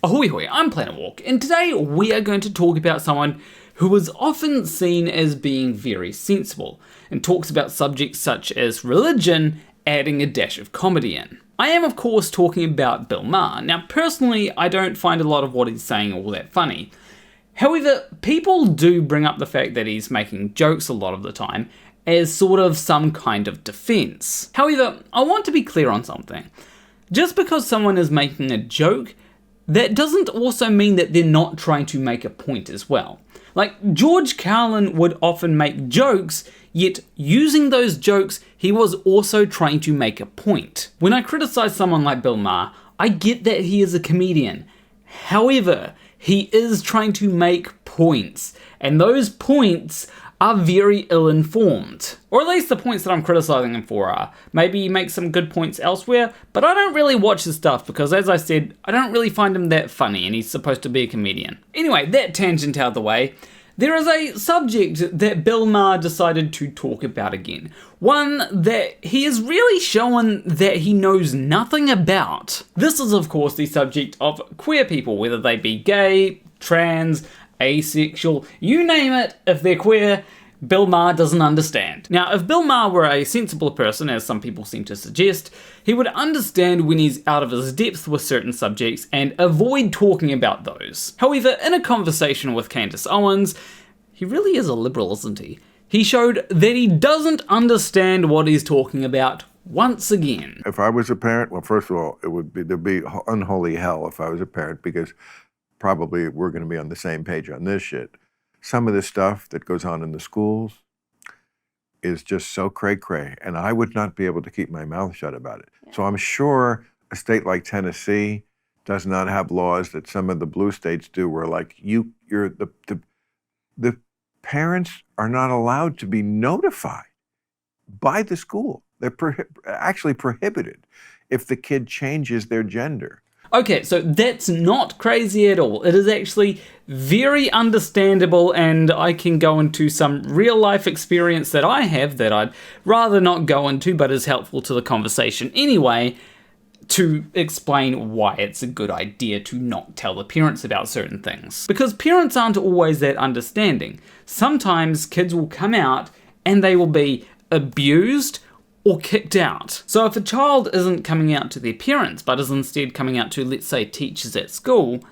Ahoy hoy, I'm Planet Walk, and today we are going to talk about someone who is often seen as being very sensible, and talks about subjects such as religion, adding a dash of comedy in. I am of course talking about Bill Maher. Now personally, I don't find a lot of what he's saying all that funny. However, people do bring up the fact that he's making jokes a lot of the time as sort of some kind of defense. However, I want to be clear on something. Just because someone is making a joke, that doesn't also mean that they're not trying to make a point as well. Like, George Carlin would often make jokes, yet using those jokes, he was also trying to make a point. When I criticize someone like Bill Maher, I get that he is a comedian. However, he is trying to make points, and those points are very ill-informed. Or at least the points that I'm criticizing him for are. Maybe he makes some good points elsewhere, but I don't really watch his stuff because, as I said, I don't really find him that funny, and he's supposed to be a comedian. Anyway, that tangent out of the way, there is a subject that Bill Maher decided to talk about again. One that he has really shown that he knows nothing about. This is of course the subject of queer people, whether they be gay, trans, asexual, you name it, if they're queer, Bill Maher doesn't understand. Now, if Bill Maher were a sensible person, as some people seem to suggest, he would understand when he's out of his depth with certain subjects and avoid talking about those. However, in a conversation with Candace Owens, he really is a liberal, isn't he? He showed that he doesn't understand what he's talking about once again. If I was a parent, well, first of all, there'd be unholy hell if I was a parent, because probably we're going to be on the same page on this shit. Some of the stuff that goes on in the schools is just so cray-cray, and I would not be able to keep my mouth shut about it. Yeah. So I'm sure a state like Tennessee does not have laws that some of the blue states do, where like the parents are not allowed to be notified by the school. They're actually prohibited if the kid changes their gender. Okay, so that's not crazy at all. It is actually very understandable, and I can go into some real life experience that I have that I'd rather not go into, but is helpful to the conversation anyway, to explain why it's a good idea to not tell the parents about certain things. Because parents aren't always that understanding. Sometimes kids will come out and they will be abused or kicked out. So if a child isn't coming out to their parents, but is instead coming out to, let's say, teachers at school,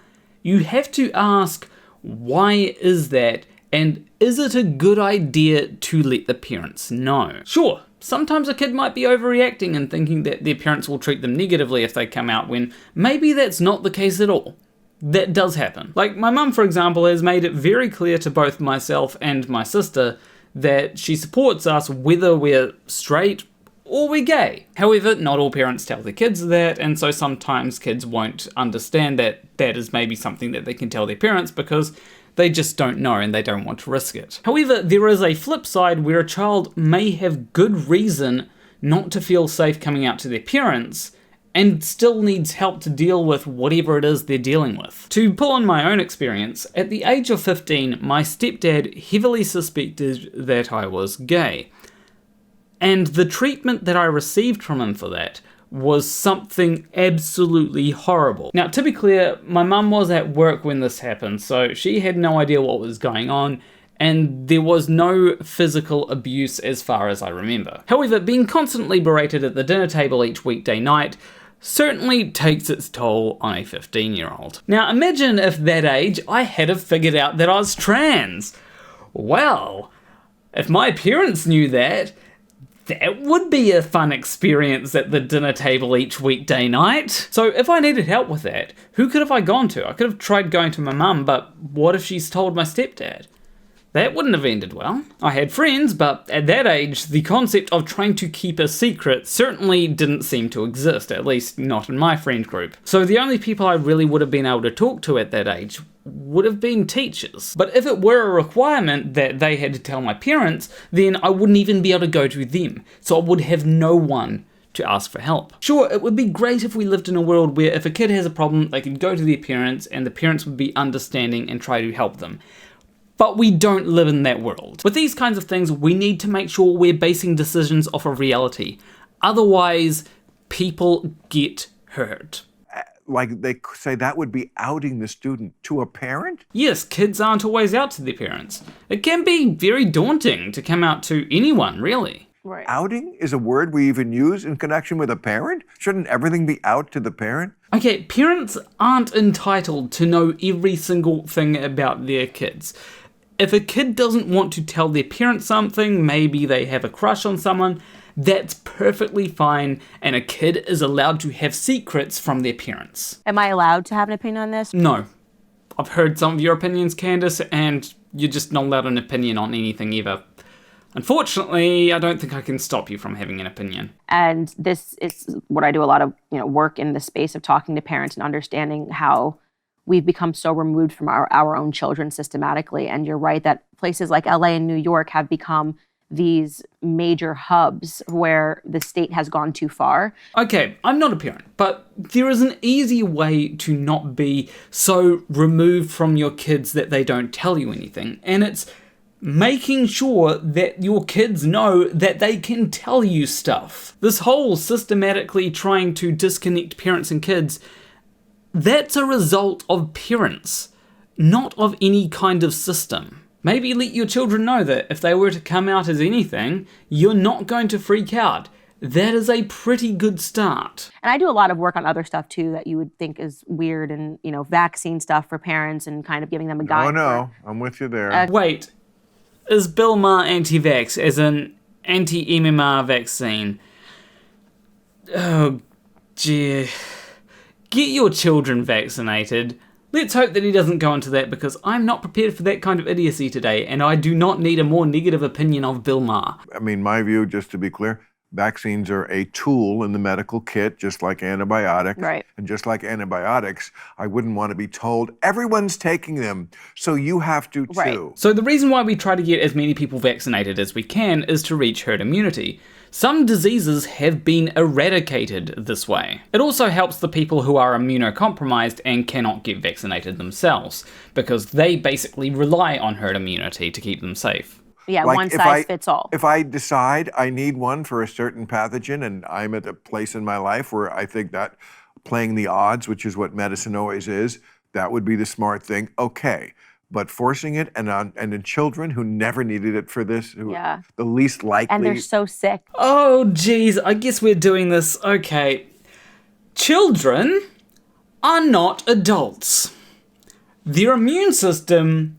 you have to ask, why is that, and is it a good idea to let the parents know? Sure, sometimes a kid might be overreacting and thinking that their parents will treat them negatively if they come out, when maybe that's not the case at all. That does happen. Like, my mum, for example, has made it very clear to both myself and my sister that she supports us whether we're straight or we're gay. However, not all parents tell their kids that, and so sometimes kids won't understand that that is maybe something that they can tell their parents because they just don't know and they don't want to risk it. However, there is a flip side where a child may have good reason not to feel safe coming out to their parents and still needs help to deal with whatever it is they're dealing with. To pull on my own experience, at the age of 15, my stepdad heavily suspected that I was gay. And the treatment that I received from him for that was something absolutely horrible. Now, to be clear, my mum was at work when this happened, so she had no idea what was going on, and there was no physical abuse as far as I remember. However, being constantly berated at the dinner table each weekday night certainly takes its toll on a 15-year-old. Now, imagine if that age I had have figured out that I was trans. Well, if my parents knew that would be a fun experience at the dinner table each weekday night. So if I needed help with that, who could have I gone to? I could have tried going to my mum, but what if she's told my stepdad? That wouldn't have ended well. I had friends, but at that age, the concept of trying to keep a secret certainly didn't seem to exist, at least not in my friend group. So the only people I really would have been able to talk to at that age would have been teachers. But if it were a requirement that they had to tell my parents, then I wouldn't even be able to go to them. So I would have no one to ask for help. Sure, it would be great if we lived in a world where if a kid has a problem, they could go to their parents and the parents would be understanding and try to help them. But we don't live in that world. With these kinds of things, we need to make sure we're basing decisions off of reality. Otherwise, people get hurt. like they say that would be outing the student to a parent? Yes, kids aren't always out to their parents. It can be very daunting to come out to anyone, really. Right. Outing is a word we even use in connection with a parent? Shouldn't everything be out to the parent? Okay, parents aren't entitled to know every single thing about their kids. If a kid doesn't want to tell their parents something, maybe they have a crush on someone, that's perfectly fine, and a kid is allowed to have secrets from their parents. Am I allowed to have an opinion on this? No. I've heard some of your opinions, Candace, and you're just not allowed an opinion on anything either. Unfortunately, I don't think I can stop you from having an opinion. And this is what I do a lot of, work in the space of talking to parents and understanding how we've become so removed from our own children systematically. And you're right that places like LA and New York have become these major hubs where the state has gone too far. Okay, I'm not a parent, but there is an easy way to not be so removed from your kids that they don't tell you anything. And it's making sure that your kids know that they can tell you stuff. This whole systematically trying to disconnect parents and kids, that's a result of parents, not of any kind of system. Maybe let your children know that if they were to come out as anything, you're not going to freak out. That is a pretty good start. And I do a lot of work on other stuff too that you would think is weird and, vaccine stuff for parents and kind of giving them a guide. Oh, no, I'm with you there. Wait, is Bill Maher anti-vax, as in anti-MMR vaccine? Oh, gee. Get your children vaccinated. Let's hope that he doesn't go into that, because I'm not prepared for that kind of idiocy today, and I do not need a more negative opinion of Bill Maher. I mean, my view, just to be clear, vaccines are a tool in the medical kit, just like antibiotics. Right. And just like antibiotics, I wouldn't want to be told, everyone's taking them, so you have to too. Right. So the reason why we try to get as many people vaccinated as we can is to reach herd immunity. Some diseases have been eradicated this way. It also helps the people who are immunocompromised and cannot get vaccinated themselves, because they basically rely on herd immunity to keep them safe. Yeah, Like, one size fits all. If I decide I need one for a certain pathogen and I'm at a place in my life where I think that playing the odds, which is what medicine always is, that would be the smart thing, okay. But forcing it and in children who never needed it for this, who the least likely. And they're so sick. Oh, geez, I guess we're doing this. Okay. Children are not adults. Their immune system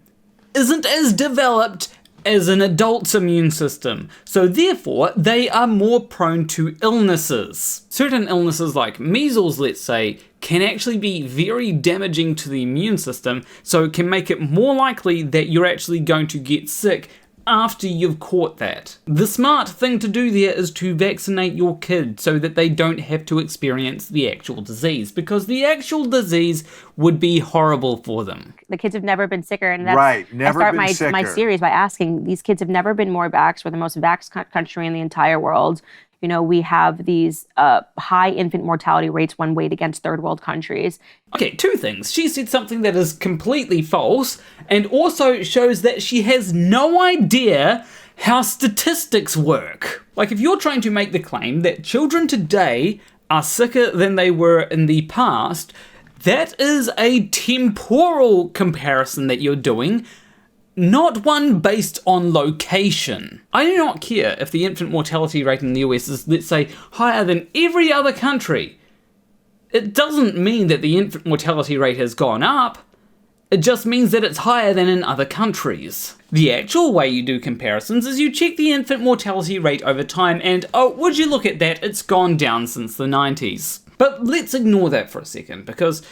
isn't as developed as an adult's immune system, so therefore they are more prone to illnesses. Certain illnesses like measles, let's say, can actually be very damaging to the immune system, so it can make it more likely that you're actually going to get sick after you've caught that. The smart thing to do there is to vaccinate your kid so that they don't have to experience the actual disease, because the actual disease would be horrible for them. The kids have never been sicker, and that's, right, never I start been sicker. my series by asking, these kids have never been more vaxxed. We're the most vaxxed country in the entire world. We have these high infant mortality rates when weighed against third world countries. Okay, two things. She said something that is completely false, and also shows that she has no idea how statistics work. Like, if you're trying to make the claim that children today are sicker than they were in the past, that is a temporal comparison that you're doing, not one based on location. I do not care if the infant mortality rate in the US is, let's say, higher than every other country. It doesn't mean that the infant mortality rate has gone up. It just means that it's higher than in other countries. The actual way you do comparisons is you check the infant mortality rate over time and, oh, would you look at that, it's gone down since the 90s. But let's ignore that for a second, because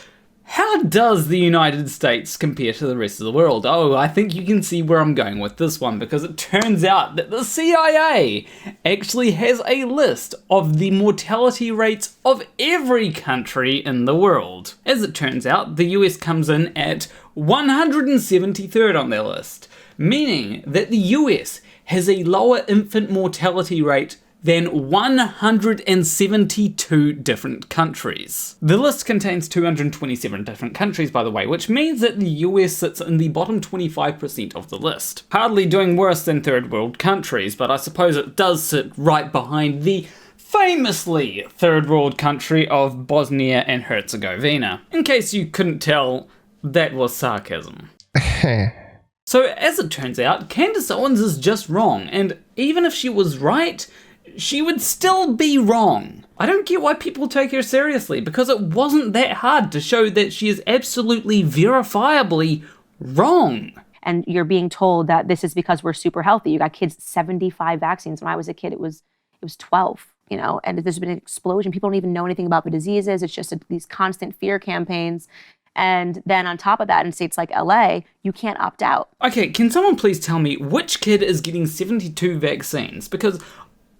how does the United States compare to the rest of the world? Oh, I think you can see where I'm going with this one, because it turns out that the CIA actually has a list of the mortality rates of every country in the world. As it turns out, the US comes in at 173rd on their list, meaning that the US has a lower infant mortality rate than 172 different countries. The list contains 227 different countries, by the way, which means that the US sits in the bottom 25% of the list. Hardly doing worse than third world countries, but I suppose it does sit right behind the famously third world country of Bosnia and Herzegovina. In case you couldn't tell, that was sarcasm. So as it turns out, Candace Owens is just wrong, and even if she was right, she would still be wrong. I don't get why people take her seriously, because it wasn't that hard to show that she is absolutely verifiably wrong. And you're being told that this is because we're super healthy. You got kids 75 vaccines. When I was a kid, it was 12, and there's been an explosion. People don't even know anything about the diseases. It's just these constant fear campaigns. And then on top of that, in states like LA, you can't opt out. Okay, can someone please tell me which kid is getting 72 vaccines? Because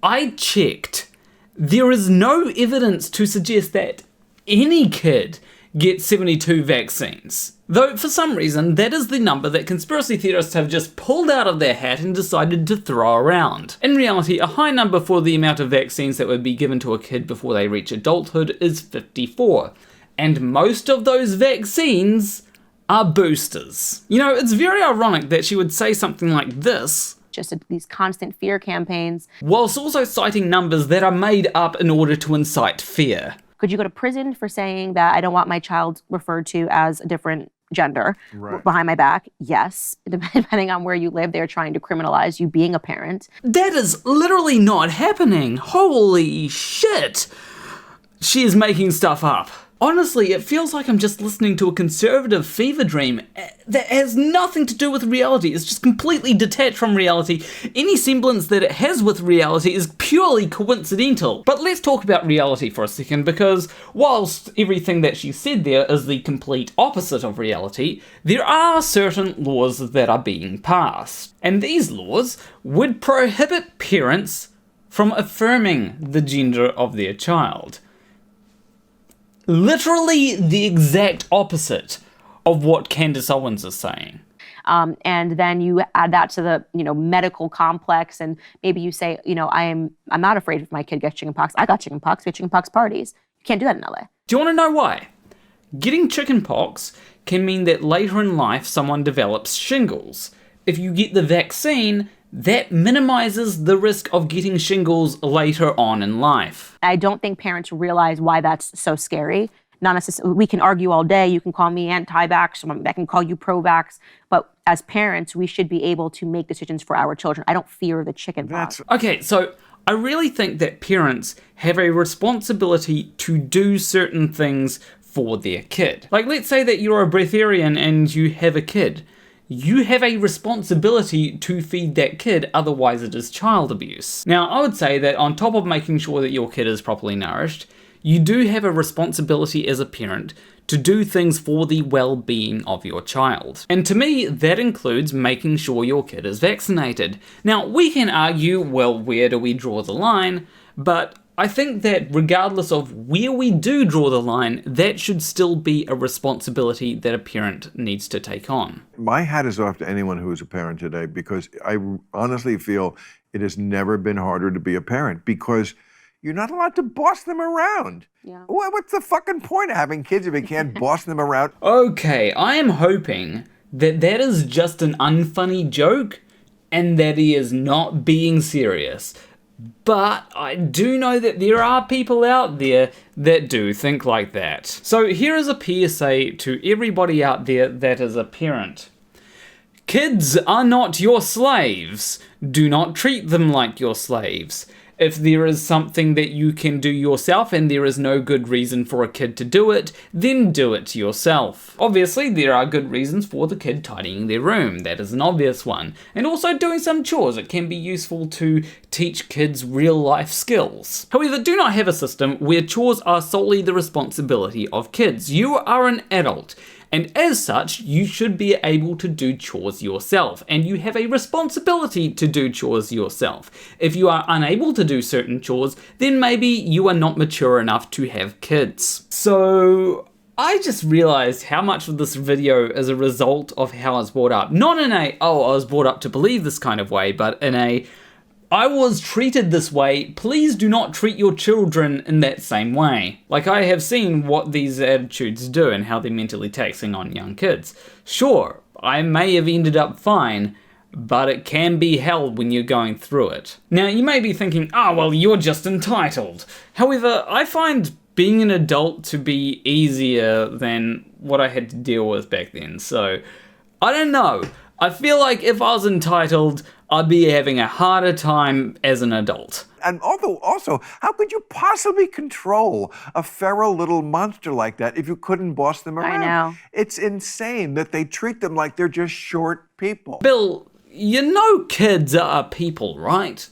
I checked. There is no evidence to suggest that any kid gets 72 vaccines. Though, for some reason, that is the number that conspiracy theorists have just pulled out of their hat and decided to throw around. In reality, a high number for the amount of vaccines that would be given to a kid before they reach adulthood is 54. And most of those vaccines are boosters. It's very ironic that she would say something like this, just these constant fear campaigns, whilst also citing numbers that are made up in order to incite fear. Could you go to prison for saying that I don't want my child referred to as a different gender behind my back? Yes. Depending on where you live, they're trying to criminalize you being a parent. That is literally not happening. Holy shit. She is making stuff up. Honestly, it feels like I'm just listening to a conservative fever dream that has nothing to do with reality. It's just completely detached from reality. Any semblance that it has with reality is purely coincidental. But let's talk about reality for a second, because whilst everything that she said there is the complete opposite of reality, there are certain laws that are being passed. And these laws would prohibit parents from affirming the gender of their child. Literally the exact opposite of what Candace Owens is saying. And then you add that to the, medical complex, and maybe you say, I'm not afraid if my kid gets chickenpox. I got chickenpox. We have chickenpox parties. You can't do that in LA. Do you want to know why? Getting chickenpox can mean that later in life someone develops shingles. If you get the vaccine, that minimizes the risk of getting shingles later on in life. I don't think parents realize why that's so scary. Not necessarily. We can argue all day. You can call me anti-vax. I can call you pro-vax. But as parents, we should be able to make decisions for our children. I don't fear the chickenpox. Okay, so I really think that parents have a responsibility to do certain things for their kid. Like, let's say that you're a breatharian and you have a kid. You have a responsibility to feed that kid, otherwise it is child abuse. Now, I would say that on top of making sure that your kid is properly nourished, you do have a responsibility as a parent to do things for the well-being of your child. And to me, that includes making sure your kid is vaccinated. Now, we can argue, well, where do we draw the line? But I think that regardless of where we do draw the line, that should still be a responsibility that a parent needs to take on. My hat is off to anyone who is a parent today, because I honestly feel it has never been harder to be a parent, because you're not allowed to boss them around. Yeah. What's the fucking point of having kids if you can't boss them around? Okay, I am hoping that that is just an unfunny joke and that he is not being serious. But I do know that there are people out there that do think like that. So here is a PSA to everybody out there that is a parent. Kids are not your slaves. Do not treat them like your slaves. If there is something that you can do yourself and there is no good reason for a kid to do it, then do it yourself. Obviously, there are good reasons for the kid tidying their room. That is an obvious one. And also doing some chores. It can be useful to teach kids real-life skills. However, do not have a system where chores are solely the responsibility of kids. You are an adult. And as such, you should be able to do chores yourself, and you have a responsibility to do chores yourself. If you are unable to do certain chores, then maybe you are not mature enough to have kids. So I just realized how much of this video is a result of how I was brought up. Not in a, oh, I was brought up to believe this kind of way, but in a, I was treated this way, please do not treat your children in that same way. Like, I have seen what these attitudes do and how they're mentally taxing on young kids. Sure, I may have ended up fine, but it can be hell when you're going through it. Now, you may be thinking, oh, well, you're just entitled. However, I find being an adult to be easier than what I had to deal with back then, so I don't know. I feel like if I was entitled, I'd be having a harder time as an adult. And also, how could you possibly control a feral little monster like that if you couldn't boss them around? I know. It's insane that they treat them like they're just short people. Bill, you know kids are people, right?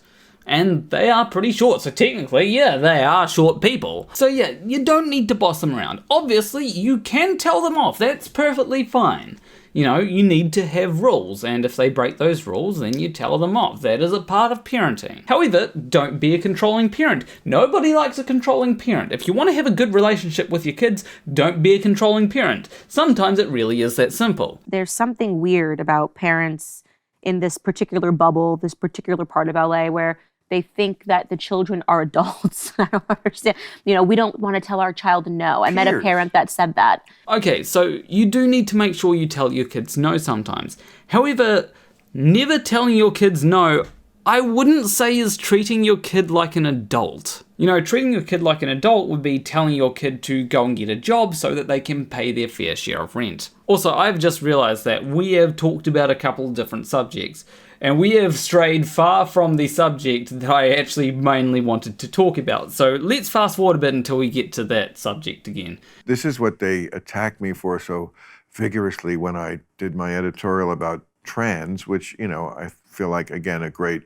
And they are pretty short, so technically, yeah, they are short people. So yeah, you don't need to boss them around. Obviously, you can tell them off, that's perfectly fine. You know, you need to have rules, and if they break those rules, then you tell them off. That is a part of parenting. However, don't be a controlling parent. Nobody likes a controlling parent. If you want to have a good relationship with your kids, don't be a controlling parent. Sometimes it really is that simple. There's something weird about parents in this particular bubble, this particular part of LA, where they think that the children are adults. I don't understand. You know, we don't want to tell our child no. I met a parent that said that. Okay, so you do need to make sure you tell your kids no sometimes. However, never telling your kids no, I wouldn't say is treating your kid like an adult. You know, treating your kid like an adult would be telling your kid to go and get a job so that they can pay their fair share of rent. Also, I've just realized that we have talked about a couple of different subjects, and we have strayed far from the subject that I actually mainly wanted to talk about. So let's fast forward a bit until we get to that subject again. This is what they attacked me for so vigorously when I did my editorial about trans, which, you know, I feel like, again, a great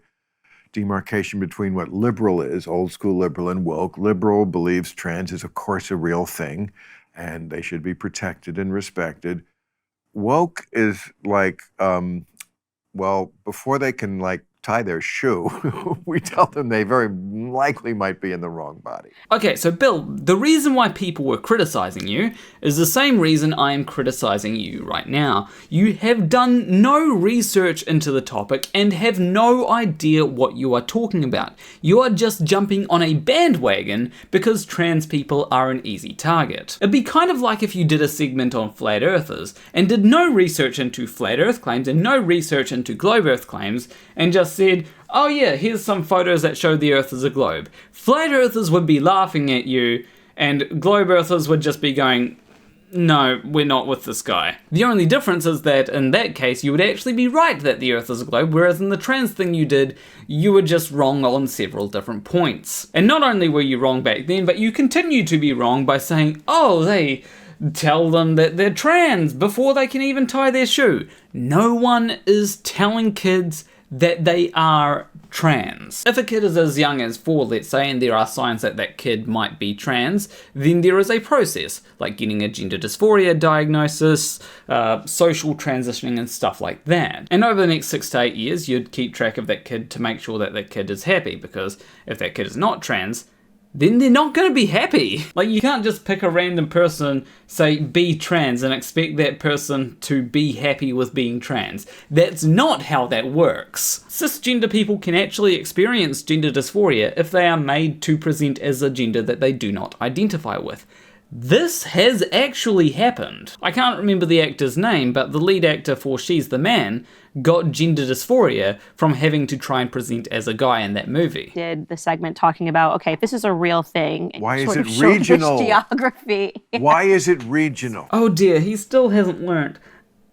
demarcation between what liberal is, old school liberal, and woke. Liberal believes trans is, of course, a real thing, and they should be protected and respected. Woke is like, well, before they can, like, tie their shoe, we tell them they very likely might be in the wrong body. Okay, so Bill, the reason why people were criticizing you is the same reason I am criticizing you right now. You have done no research into the topic and have no idea what you are talking about. You are just jumping on a bandwagon because trans people are an easy target. It'd be kind of like if you did a segment on flat earthers and did no research into flat earth claims and no research into globe earth claims and just said, oh yeah, here's some photos that show the earth as a globe. Flat earthers would be laughing at you, and globe earthers would just be going, no, we're not with this guy. The only difference is that in that case, you would actually be right that the earth is a globe, whereas in the trans thing you did, you were just wrong on several different points. And not only were you wrong back then, but you continue to be wrong by saying, oh, they tell them that they're trans before they can even tie their shoe. No one is telling kids that they are trans. If a kid is as young as 4, let's say, and there are signs that that kid might be trans, then there is a process, like getting a gender dysphoria diagnosis, social transitioning and stuff like that. And over the next 6 to 8 years, you'd keep track of that kid to make sure that that kid is happy, because if that kid is not trans, then they're not going to be happy. Like, you can't just pick a random person, say, be trans, and expect that person to be happy with being trans. That's not how that works. Cisgender people can actually experience gender dysphoria if they are made to present as a gender that they do not identify with. This has actually happened. I can't remember the actor's name, but the lead actor for She's the Man got gender dysphoria from having to try and present as a guy in that movie. Did the segment talking about, okay, if this is a real thing, why is sort it of showed regional? this geography. Why is it regional? Oh dear, he still hasn't learnt.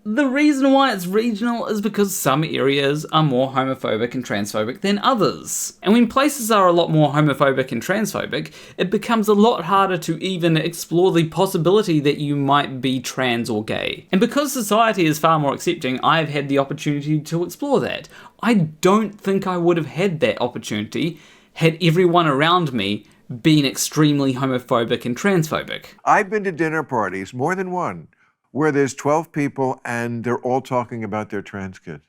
The reason why it's regional is because some areas are more homophobic and transphobic than others. And when places are a lot more homophobic and transphobic, it becomes a lot harder to even explore the possibility that you might be trans or gay. And because society is far more accepting, I've had the opportunity to explore that. I don't think I would have had that opportunity had everyone around me been extremely homophobic and transphobic. I've been to dinner parties, more than one, where there's 12 people and they're all talking about their trans kids.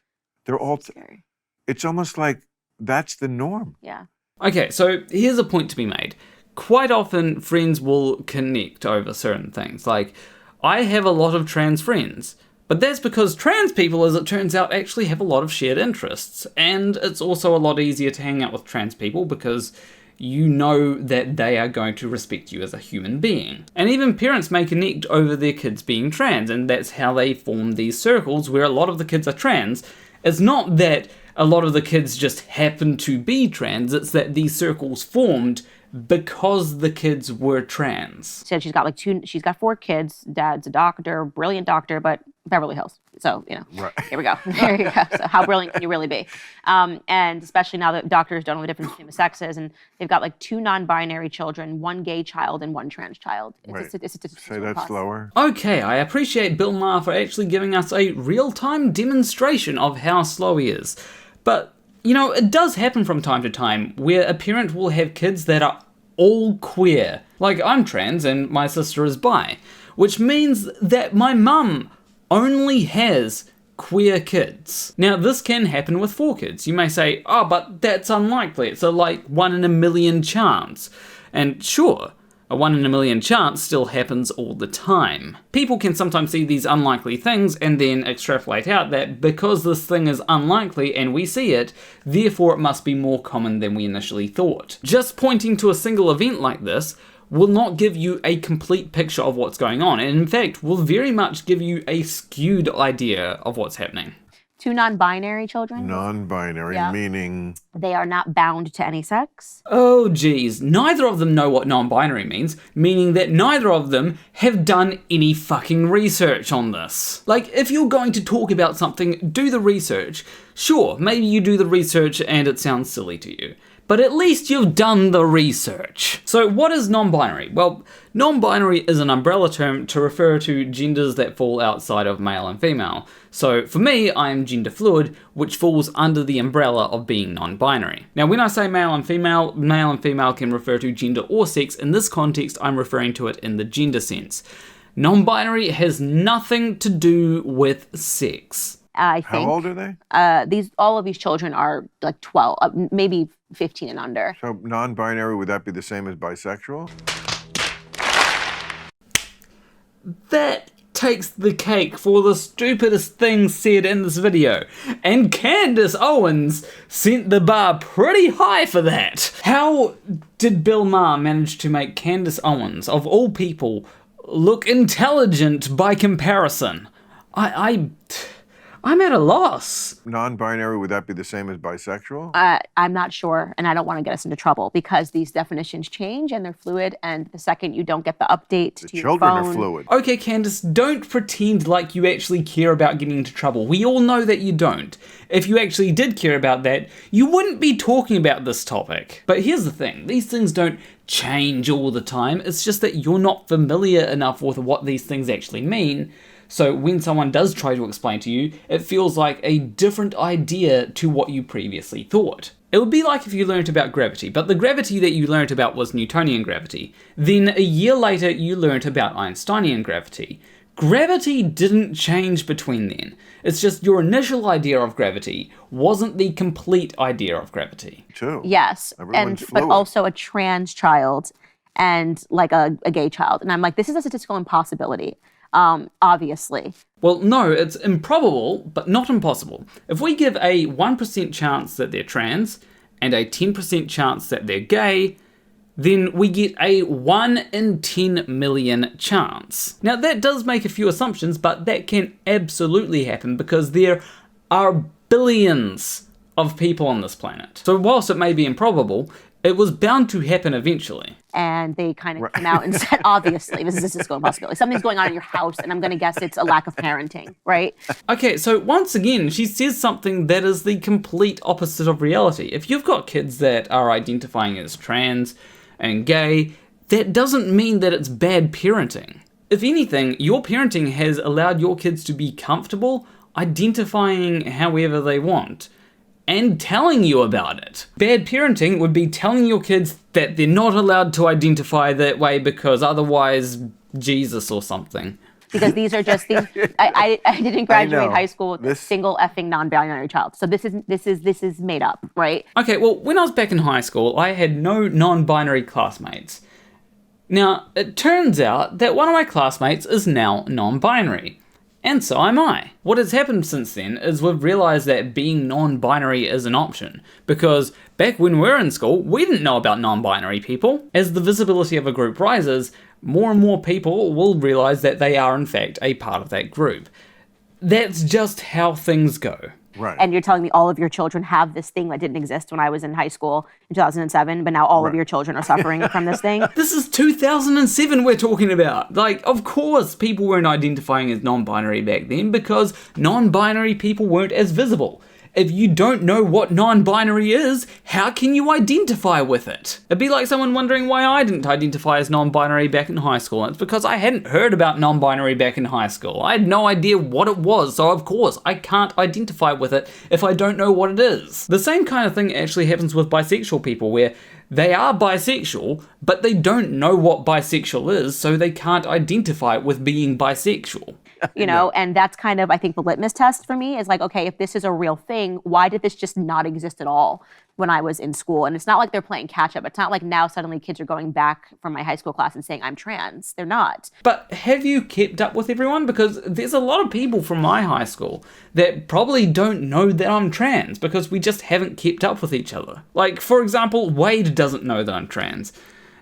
They're all... Scary. It's almost like that's the norm. Yeah. Okay, so here's a point to be made. Quite often, friends will connect over certain things. Like, I have a lot of trans friends, but that's because trans people, as it turns out, actually have a lot of shared interests. And it's also a lot easier to hang out with trans people because you know that they are going to respect you as a human being. And even parents may connect over their kids being trans, and that's how they form these circles where a lot of the kids are trans, It's not that a lot of the kids just happen to be trans, it's that these circles formed because the kids were trans. Said she's got 4 kids. Dad's a doctor, brilliant doctor, but Beverly Hills. So, Right. Here we go. There you go. So how brilliant can you really be? And especially now that doctors don't know the difference between the sexes, and they've got like 2 non-binary children, 1 gay child and 1 trans child. Say that slower. Okay, I appreciate Bill Maher for actually giving us a real-time demonstration of how slow he is. But, it does happen from time to time where a parent will have kids that are all queer. Like, I'm trans and my sister is bi, which means that my mum only has queer kids. Now, this can happen with 4 kids. You may say, oh, but that's unlikely. It's a 1 in a million chance. And sure, a 1 in a million chance still happens all the time. People can sometimes see these unlikely things and then extrapolate out that because this thing is unlikely and we see it, therefore it must be more common than we initially thought. Just pointing to a single event like this will not give you a complete picture of what's going on, and in fact will very much give you a skewed idea of what's happening. 2 non-binary children. Non-binary, meaning? They are not bound to any sex. Oh geez, neither of them know what non-binary means, meaning that neither of them have done any fucking research on this. Like, if you're going to talk about something, do the research. Sure, maybe you do the research and it sounds silly to you, but at least you've done the research. So what is non-binary? Well, non-binary is an umbrella term to refer to genders that fall outside of male and female. So for me, I am gender fluid, which falls under the umbrella of being non-binary. Now, when I say male and female can refer to gender or sex. In this context, I'm referring to it in the gender sense. Non-binary has nothing to do with sex. I think. How old are they? All of these children are like 12, maybe 15 and under. So non-binary, would that be the same as bisexual? That takes the cake for the stupidest thing said in this video. And Candace Owens sent the bar pretty high for that. How did Bill Maher manage to make Candace Owens, of all people, look intelligent by comparison? I'm at a loss. Non-binary, would that be the same as bisexual? I'm not sure, and I don't want to get us into trouble because these definitions change and they're fluid, and the second you don't get the update to your phone... The children are fluid. Okay, Candace, don't pretend like you actually care about getting into trouble. We all know that you don't. If you actually did care about that, you wouldn't be talking about this topic. But here's the thing, these things don't change all the time. It's just that you're not familiar enough with what these things actually mean. So when someone does try to explain to you, it feels like a different idea to what you previously thought. It would be like if you learnt about gravity, but the gravity that you learnt about was Newtonian gravity. Then a year later you learnt about Einsteinian gravity. Gravity didn't change between then. It's just your initial idea of gravity wasn't the complete idea of gravity. True. Yes, Everyone's but fluid. also a trans child and like a gay child. And I'm like, this is a statistical impossibility. Obviously. Well, no, it's improbable, but not impossible. If we give a 1% chance that they're trans and a 10% chance that they're gay, then we get a 1 in 10 million chance. Now, that does make a few assumptions, but that can absolutely happen because there are billions of people on this planet. So whilst it may be improbable, it was bound to happen eventually. And they kind of came out and said, obviously, this is a possibility. Something's going on in your house, and I'm going to guess it's a lack of parenting, right? Okay, so once again, she says something that is the complete opposite of reality. If you've got kids that are identifying as trans and gay, that doesn't mean that it's bad parenting. If anything, your parenting has allowed your kids to be comfortable identifying however they want, and telling you about it. Bad parenting would be telling your kids that they're not allowed to identify that way because otherwise Jesus or something. Because these are just these. I didn't graduate high school with a single effing non-binary child. So this is made up, right? Okay, well, when I was back in high school, I had no non-binary classmates. Now, it turns out that one of my classmates is now non-binary. And so am I. What has happened since then is we've realised that being non-binary is an option, because back when we were in school, we didn't know about non-binary people. As the visibility of a group rises, more and more people will realise that they are in fact a part of that group. That's just how things go. Right. And you're telling me all of your children have this thing that didn't exist when I was in high school in 2007, but now all of your children are suffering from this thing. This is 2007 we're talking about. Like, of course, people weren't identifying as non-binary back then because non-binary people weren't as visible. If you don't know what non-binary is, how can you identify with it? It'd be like someone wondering why I didn't identify as non-binary back in high school. And it's because I hadn't heard about non-binary back in high school. I had no idea what it was, so of course I can't identify with it if I don't know what it is. The same kind of thing actually happens with bisexual people, where they are bisexual, but they don't know what bisexual is, so they can't identify with being bisexual. You know, and that's kind of, I think, the litmus test for me is like, okay, if this is a real thing, why did this just not exist at all when I was in school? And it's not like they're playing catch up. It's not like now suddenly kids are going back from my high school class and saying I'm trans. They're not. But have you kept up with everyone? Because there's a lot of people from my high school that probably don't know that I'm trans because we just haven't kept up with each other. Like, for example, Wade doesn't know that I'm trans.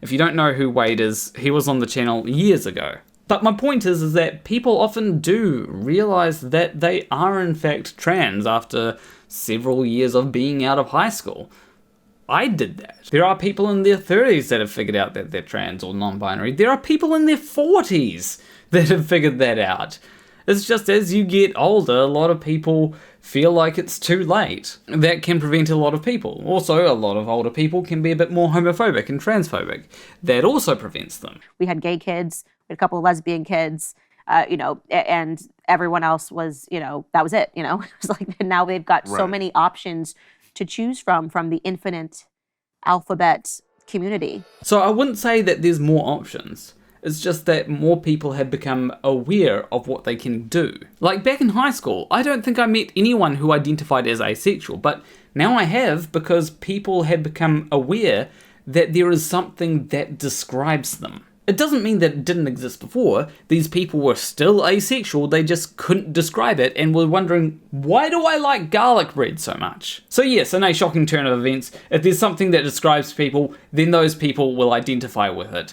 If you don't know who Wade is, he was on the channel years ago. But my point is that people often do realize that they are in fact trans after several years of being out of high school. I did that. There are people in their 30s that have figured out that they're trans or non-binary. There are people in their 40s that have figured that out. It's just as you get older, a lot of people feel like it's too late. That can prevent a lot of people. Also, a lot of older people can be a bit more homophobic and transphobic. That also prevents them. We had gay kids, we had a couple of lesbian kids, you know, and everyone else was, you know, that was it, you know. It was like now they've got so many options to choose from the infinite alphabet community. So I wouldn't say that there's more options. It's just that more people have become aware of what they can do. Like back in high school, I don't think I met anyone who identified as asexual, but now I have because people have become aware that there is something that describes them. It doesn't mean that it didn't exist before. These people were still asexual, they just couldn't describe it and were wondering, why do I like garlic bread so much? So yes, in a shocking turn of events, if there's something that describes people, then those people will identify with it.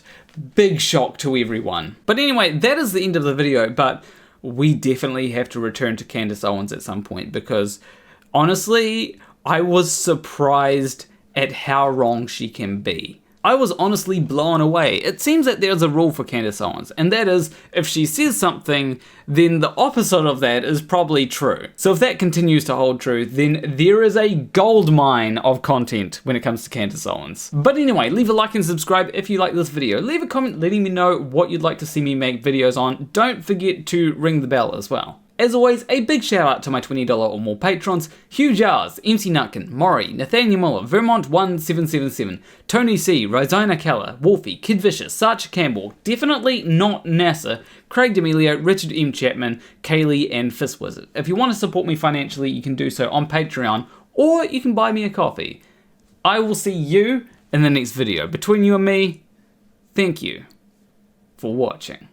Big shock to everyone. But anyway, that is the end of the video, but we definitely have to return to Candace Owens at some point because honestly, I was surprised at how wrong she can be. I was honestly blown away. It seems that there's a rule for Candace Owens, and that is, if she says something, then the opposite of that is probably true. So if that continues to hold true, then there is a gold mine of content when it comes to Candace Owens. But anyway, leave a like and subscribe if you like this video. Leave a comment letting me know what you'd like to see me make videos on. Don't forget to ring the bell as well. As always, a big shout out to my $20 or more patrons: Hugh Jarsz, M.C.Nutkin, Morrie, Nathaniel Muller, Vermont1777, Tony C, Rosyna Keller, Wolfie, KidVicious, Sacha Campbell, Definitely Not NASA, Craig D'Amelio, Richard M Chapman, Kaylee, and FistWizard. If you want to support me financially, you can do so on Patreon, or you can buy me a coffee. I will see you in the next video. Between you and me, thank you for watching.